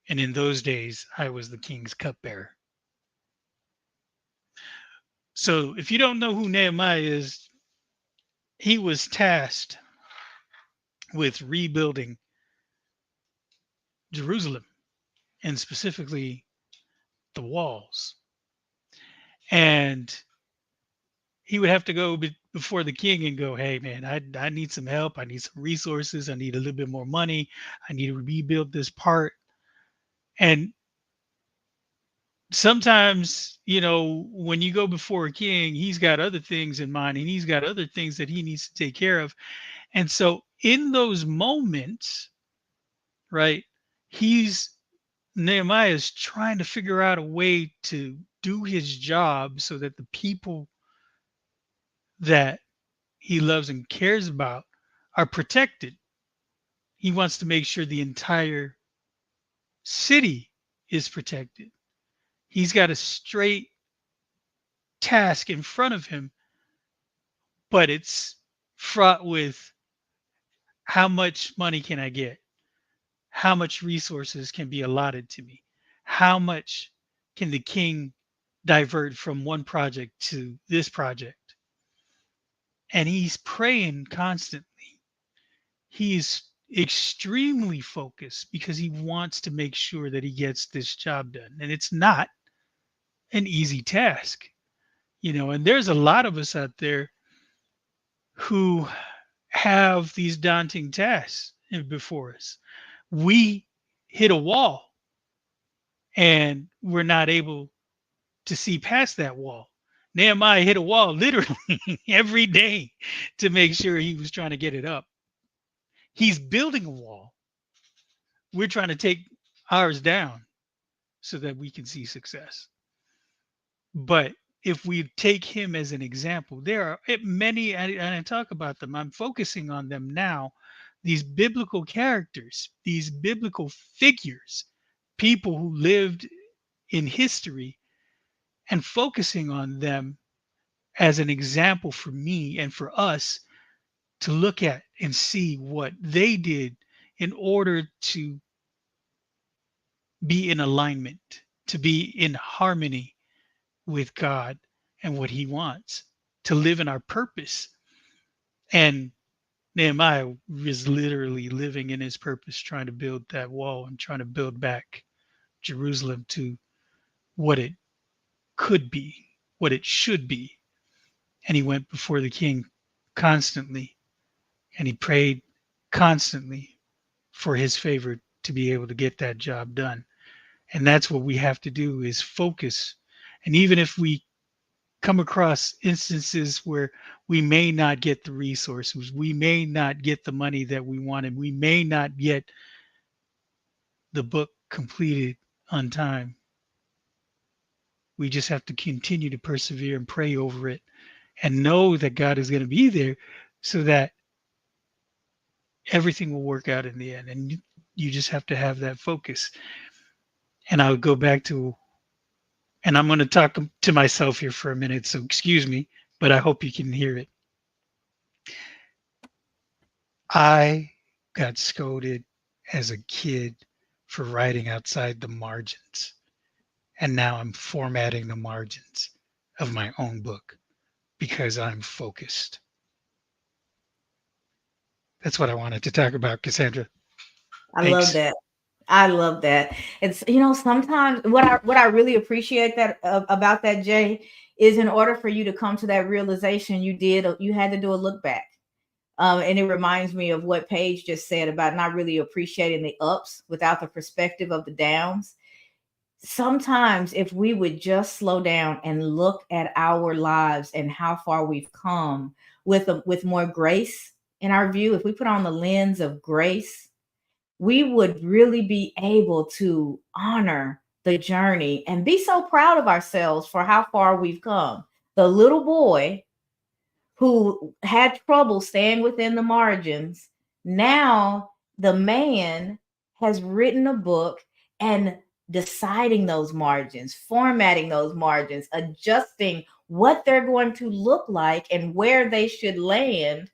And in those days, I was the king's cupbearer." So if you don't know who Nehemiah is, he was tasked with rebuilding Jerusalem and specifically the walls. And he would have to go before the king and go, "Hey, man, I need some help. I need some resources. I need a little bit more money. I need to rebuild this part." And sometimes, when you go before a king, he's got other things in mind and he's got other things that he needs to take care of. And so in those moments, right, Nehemiah is trying to figure out a way to do his job so that the people that he loves and cares about are protected. He wants to make sure the entire city is protected. He's got a straight task in front of him, but it's fraught with how much money can I get? How much resources can be allotted to me? How much can the king divert from one project to this project? And he's praying constantly. He's extremely focused because he wants to make sure that he gets this job done. And it's not an easy task, and there's a lot of us out there who have these daunting tasks before us. We hit a wall and we're not able to see past that wall. Nehemiah hit a wall literally every day to make sure he was trying to get it up. He's building a wall. We're trying to take ours down so that we can see success. But if we take him as an example, there are many, and I talk about them, I'm focusing on them now, these biblical characters, these biblical figures, people who lived in history, and focusing on them as an example for me and for us to look at and see what they did in order to be in alignment, to be in harmony with God and what he wants, to live in our purpose. And Nehemiah was literally living in his purpose, trying to build that wall and trying to build back Jerusalem to what it could be, what it should be. And he went before the king constantly, and he prayed constantly for his favor to be able to get that job done. And that's what we have to do, is focus. And even if we come across instances where we may not get the resources, we may not get the money that we wanted, we may not get the book completed on time, we just have to continue to persevere and pray over it and know that God is going to be there so that everything will work out in the end. And you just have to have that focus. And I'll go back to, and I'm going to talk to myself here for a minute, so excuse me, but I hope you can hear it. I got scolded as a kid for writing outside the margins. And now I'm formatting the margins of my own book because I'm focused. That's what I wanted to talk about, Cassandra. I love that. I love that. It's, sometimes what I really appreciate that about that, Jay, is in order for you to come to that realization, you had to do a look back. And it reminds me of what Paige just said about not really appreciating the ups without the perspective of the downs. Sometimes if we would just slow down and look at our lives and how far we've come with more grace in our view, if we put on the lens of grace, we would really be able to honor the journey and be so proud of ourselves for how far we've come. The little boy who had trouble staying within the margins, now the man has written a book and deciding those margins, formatting those margins, adjusting what they're going to look like and where they should land.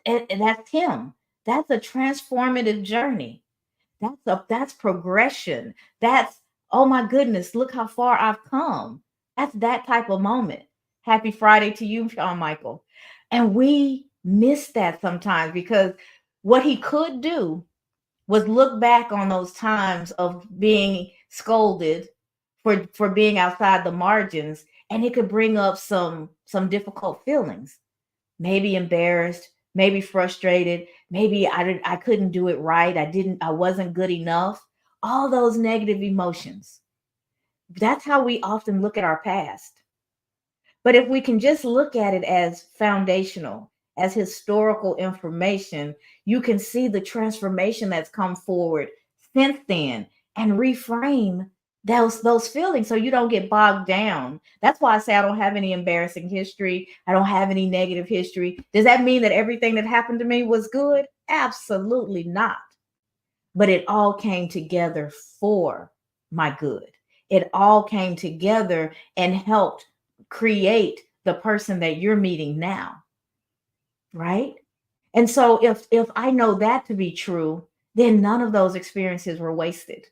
And that's him. That's a transformative journey. That's progression. That's, oh my goodness, look how far I've come. That's that type of moment. Happy Friday to you, Sean Michael. And we miss that sometimes because what he could do was look back on those times of being scolded for being outside the margins, and it could bring up some difficult feelings. Maybe embarrassed, maybe frustrated, maybe I couldn't do it right. I wasn't good enough. All those negative emotions. That's how we often look at our past. But if we can just look at it as foundational, as historical information, you can see the transformation that's come forward since then and reframe those feelings so you don't get bogged down. That's why I say I don't have any embarrassing history. I don't have any negative history. Does that mean that everything that happened to me was good? Absolutely not. but it all came together for my good. It all came together and helped create the person that you're meeting now, right? And so if I know that to be true, then none of those experiences were wasted.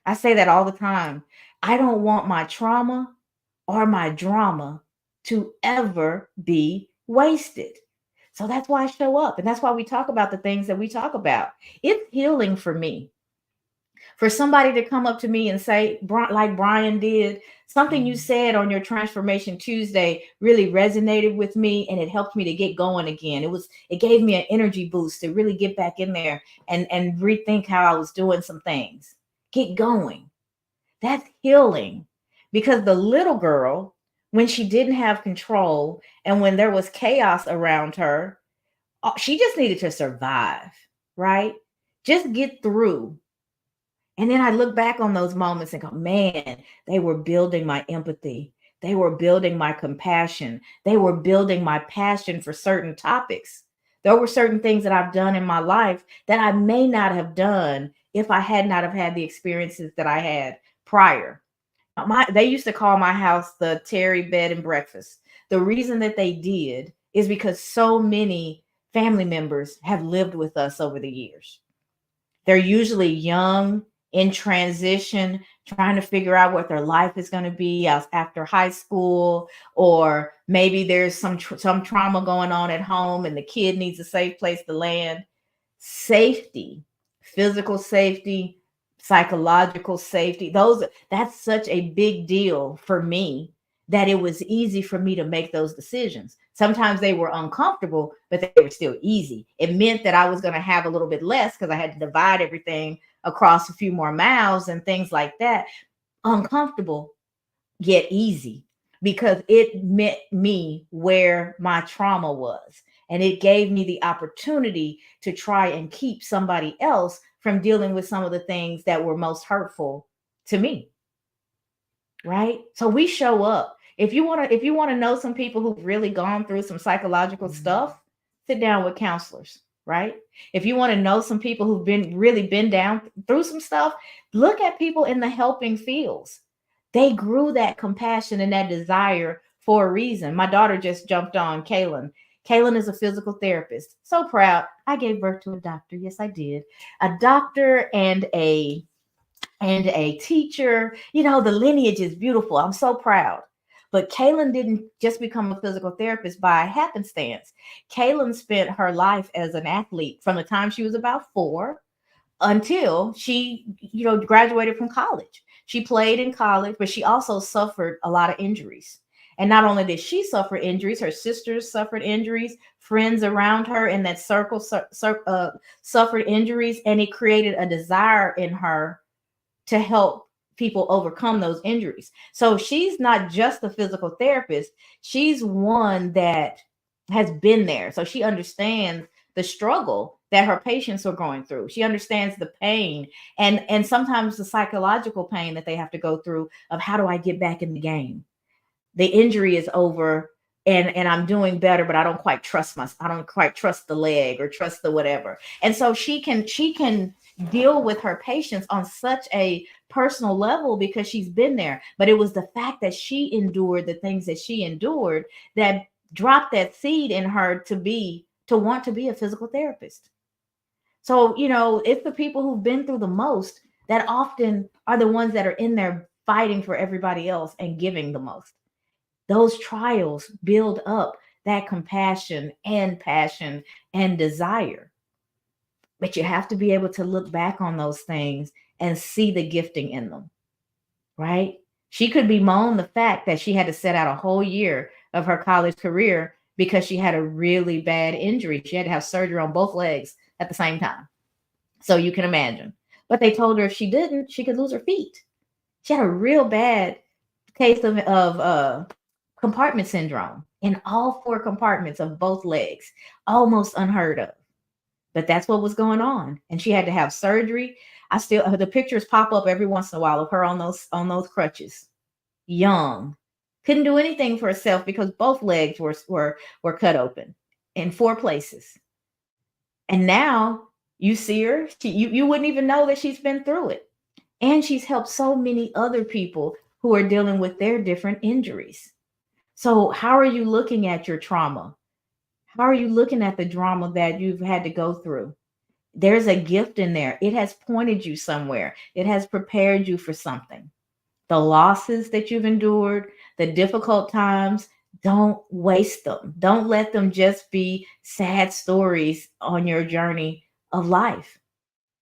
I say that all the time. I don't want my trauma or my drama to ever be wasted. So that's why I show up. And that's why we talk about the things that we talk about. It's healing for me. For somebody to come up to me and say, like Brian did, something you said on your Transformation Tuesday really resonated with me, and it helped me to get going again. It gave me an energy boost to really get back in there and rethink how I was doing some things. Get going. That's healing. Because the little girl, when she didn't have control and when there was chaos around her, she just needed to survive, right? Just get through. And then I look back on those moments and go, man, they were building my empathy. They were building my compassion. They were building my passion for certain topics. There were certain things that I've done in my life that I may not have done if I had not have had the experiences that I had prior. They used to call my house the Terry Bed and Breakfast. The reason that they did is because so many family members have lived with us over the years. They're usually young, in transition, trying to figure out what their life is going to be after high school, or maybe there's some trauma going on at home and the kid needs a safe place to land. Safety, physical safety, psychological safety, that's such a big deal for me that it was easy for me to make those decisions. Sometimes they were uncomfortable, but they were still easy. It meant that I was going to have a little bit less because I had to divide everything across a few more miles and things like that. Uncomfortable, yet easy, because it met me where my trauma was. And it gave me the opportunity to try and keep somebody else from dealing with some of the things that were most hurtful to me. Right? So we show up. If you want to know some people who've really gone through some psychological stuff, sit down with counselors, right? If you want to know some people who've been down through some stuff, look at people in the helping fields. They grew that compassion and that desire for a reason. My daughter just jumped on Kaylin. Kaylin is a physical therapist. So proud. I gave birth to a doctor. Yes, I did. A doctor and a teacher. You know, the lineage is beautiful. I'm so proud. But Kaylin didn't just become a physical therapist by happenstance. Kaylin spent her life as an athlete from the time she was about 4 until she, graduated from college. She played in college, but she also suffered a lot of injuries. And not only did she suffer injuries, her sisters suffered injuries, friends around her in that circle suffered injuries, and it created a desire in her to help people overcome those injuries. So she's not just a physical therapist. She's one that has been there. So she understands the struggle that her patients are going through. She understands the pain and sometimes the psychological pain that they have to go through of how do I get back in the game? The injury is over and I'm doing better, but I don't quite trust the leg or trust the whatever. And so she can deal with her patients on such a personal level because she's been there. But it was the fact that she endured the things that she endured that dropped that seed in her to want to be a physical therapist. So, it's the people who've been through the most that often are the ones that are in there fighting for everybody else and giving the most. Those trials build up that compassion and passion and desire. But you have to be able to look back on those things and see the gifting in them, right? She could bemoan the fact that she had to set out a whole year of her college career because she had a really bad injury. She had to have surgery on both legs at the same time. So you can imagine. But they told her if she didn't, she could lose her feet. She had a real bad case of compartment syndrome in all 4 compartments of both legs, almost unheard of. But that's what was going on. And she had to have surgery. The pictures pop up every once in a while of her on those crutches. Young. Couldn't do anything for herself because both legs were cut open in 4 places. And now You see her, you wouldn't even know that she's been through it. And she's helped so many other people who are dealing with their different injuries. So, how are you looking at your trauma? How are you looking at the drama that you've had to go through? There's a gift in there. It has pointed you somewhere, it has prepared you for something. The losses that you've endured, the difficult times, don't waste them. Don't let them just be sad stories on your journey of life.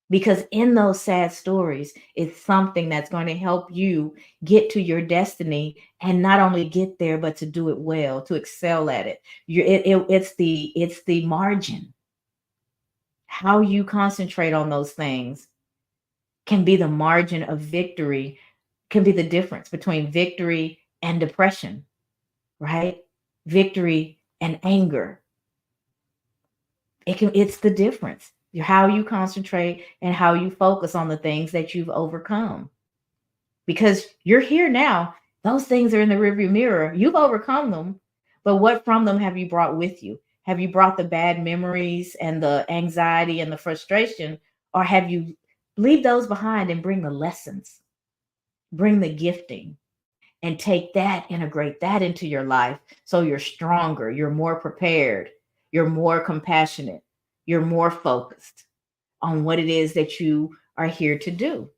Because in those sad stories, it's something that's going to help you get to your destiny, and not only get there, but to do it well, to excel at it. It's the margin. How you concentrate on those things can be the margin of victory, can be the difference between victory and depression, right? Victory and anger. It's the difference. How you concentrate and how you focus on the things that you've overcome. Because you're here now. Those things are in the rearview mirror. You've overcome them. But what from them have you brought with you? Have you brought the bad memories and the anxiety and the frustration? Or have you leave those behind and bring the lessons, bring the gifting, and take that, integrate that into your life, so you're stronger, you're more prepared, you're more compassionate, you're more focused on what it is that you are here to do.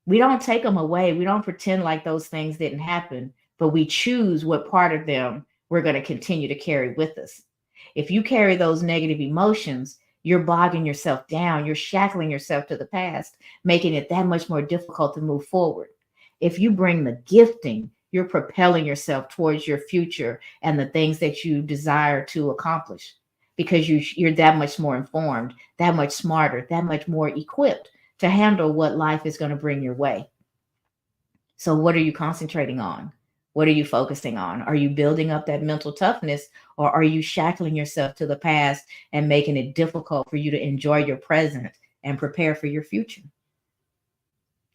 We don't take them away. We don't pretend like those things didn't happen, but we choose what part of them we're going to continue to carry with us. If you carry those negative emotions, you're bogging yourself down, you're shackling yourself to the past, making it that much more difficult to move forward. If you bring the gifting, you're propelling yourself towards your future and the things that you desire to accomplish, because you're that much more informed, that much smarter, that much more equipped to handle what life is going to bring your way. So, what are you concentrating on? What are you focusing on? Are you building up that mental toughness, or are you shackling yourself to the past and making it difficult for you to enjoy your present and prepare for your future?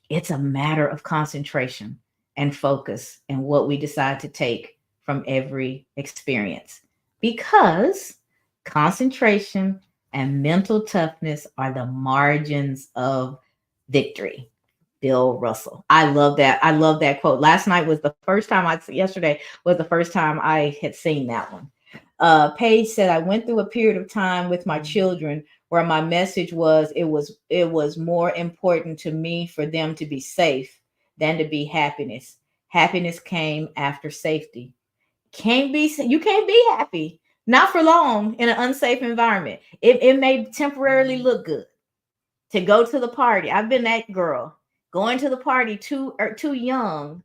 It's a matter of concentration and focus and what we decide to take from every experience, because concentration and mental toughness are the margins of victory. Bill Russell. I love that. I love that quote. Last night was the first time yesterday was the first time I had seen that one. Paige said, I went through a period of time with my children where my message was it was more important to me for them to be safe than to be happiness. Happiness came after safety. You can't be happy, not for long, in an unsafe environment. It may temporarily look good to go to the party. I've been that girl, going to the party too young,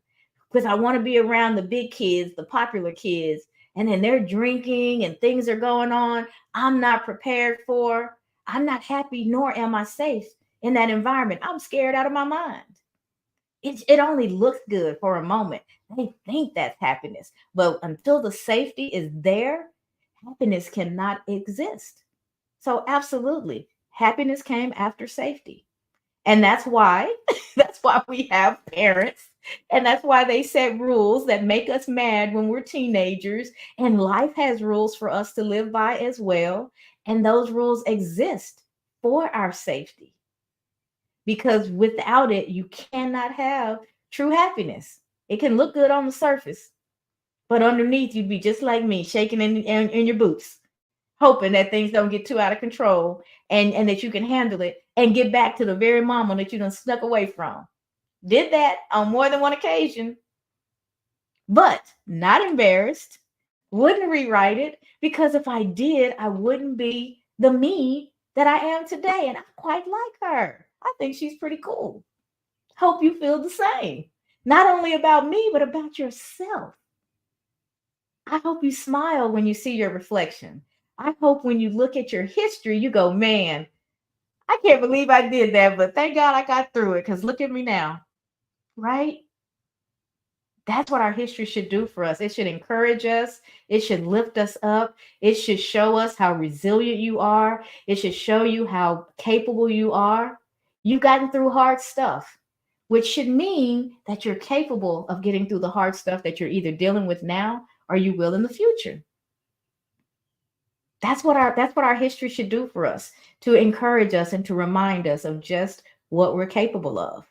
because I want to be around the big kids, the popular kids, and then they're drinking and things are going on I'm not prepared for. I'm not happy, nor am I safe in that environment. I'm scared out of my mind. It only looks good for a moment. They think that's happiness, but until the safety is there, happiness cannot exist. So absolutely, happiness came after safety. And that's why we have parents, and that's why they set rules that make us mad when we're teenagers, and life has rules for us to live by as well, and those rules exist for our safety, because without it you cannot have true happiness. It can look good on the surface, but underneath you'd be just like me, shaking in your boots, hoping that things don't get too out of control, and that you can handle it and get back to the very mama that you done snuck away from. Did that on more than one occasion, but not embarrassed, wouldn't rewrite it, because if I did, I wouldn't be the me that I am today. And I quite like her. I think she's pretty cool. Hope you feel the same. Not only about me, but about yourself. I hope you smile when you see your reflection. I hope when you look at your history, you go, man, I can't believe I did that, but thank God I got through it, because look at me now, right? That's what our history should do for us. It should encourage us. It should lift us up. It should show us how resilient you are. It should show you how capable you are. You've gotten through hard stuff, which should mean that you're capable of getting through the hard stuff that you're either dealing with now or you will in the future. That's what our history should do for us, to encourage us and to remind us of just what we're capable of.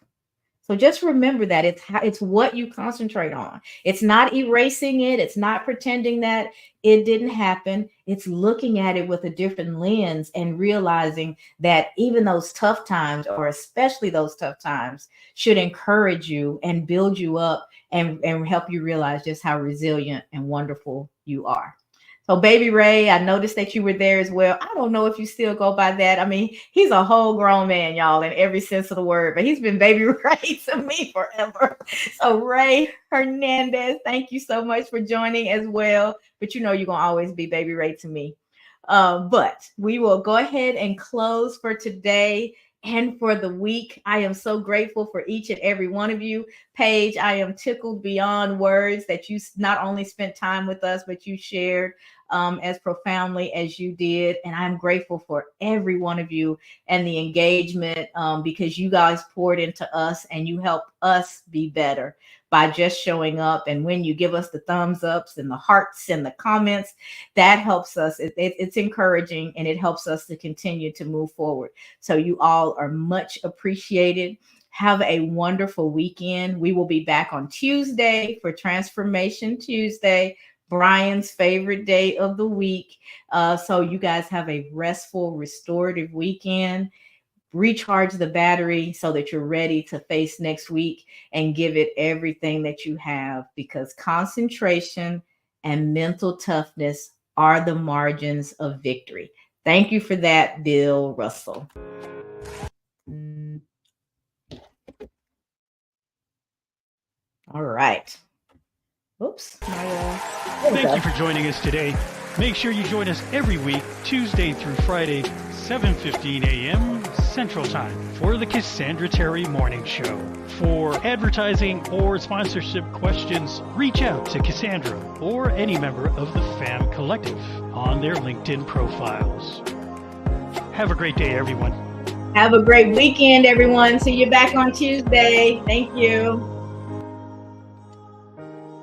So just remember that it's what you concentrate on. It's not erasing it. It's not pretending that it didn't happen. It's looking at it with a different lens and realizing that even those tough times, or especially those tough times, should encourage you and build you up and help you realize just how resilient and wonderful you are. So, Baby Ray, I noticed that you were there as well. I don't know if you still go by that. I mean, he's a whole grown man, y'all, in every sense of the word, but he's been Baby Ray to me forever. So, Ray Hernandez, thank you so much for joining as well. But you know, you're going to always be Baby Ray to me. But we will go ahead and close for today and for the week. I am so grateful for each and every one of you. Paige, I am tickled beyond words that you not only spent time with us, but you shared as profoundly as you did. And I'm grateful for every one of you and the engagement because you guys poured into us and you helped us be better by just showing up. And when you give us the thumbs ups and the hearts and the comments, that helps us. It's encouraging, and it helps us to continue to move forward. So you all are much appreciated. Have a wonderful weekend. We will be back on Tuesday for Transformation Tuesday, Brian's favorite day of the week. So you guys have a restful, restorative weekend. Recharge the battery so that you're ready to face next week and give it everything that you have, because concentration and mental toughness are the margins of victory. Thank you for that, Bill Russell. All right. Oops. Thank you for joining us today. Make sure you join us every week, Tuesday through Friday, 7:15 a.m. Central Time for the Cassandra Terry Morning Show. For advertising or sponsorship questions, reach out to Cassandra or any member of the FAM Collective on their LinkedIn profiles. Have a great day, everyone. Have a great weekend, everyone. See you back on Tuesday. Thank you.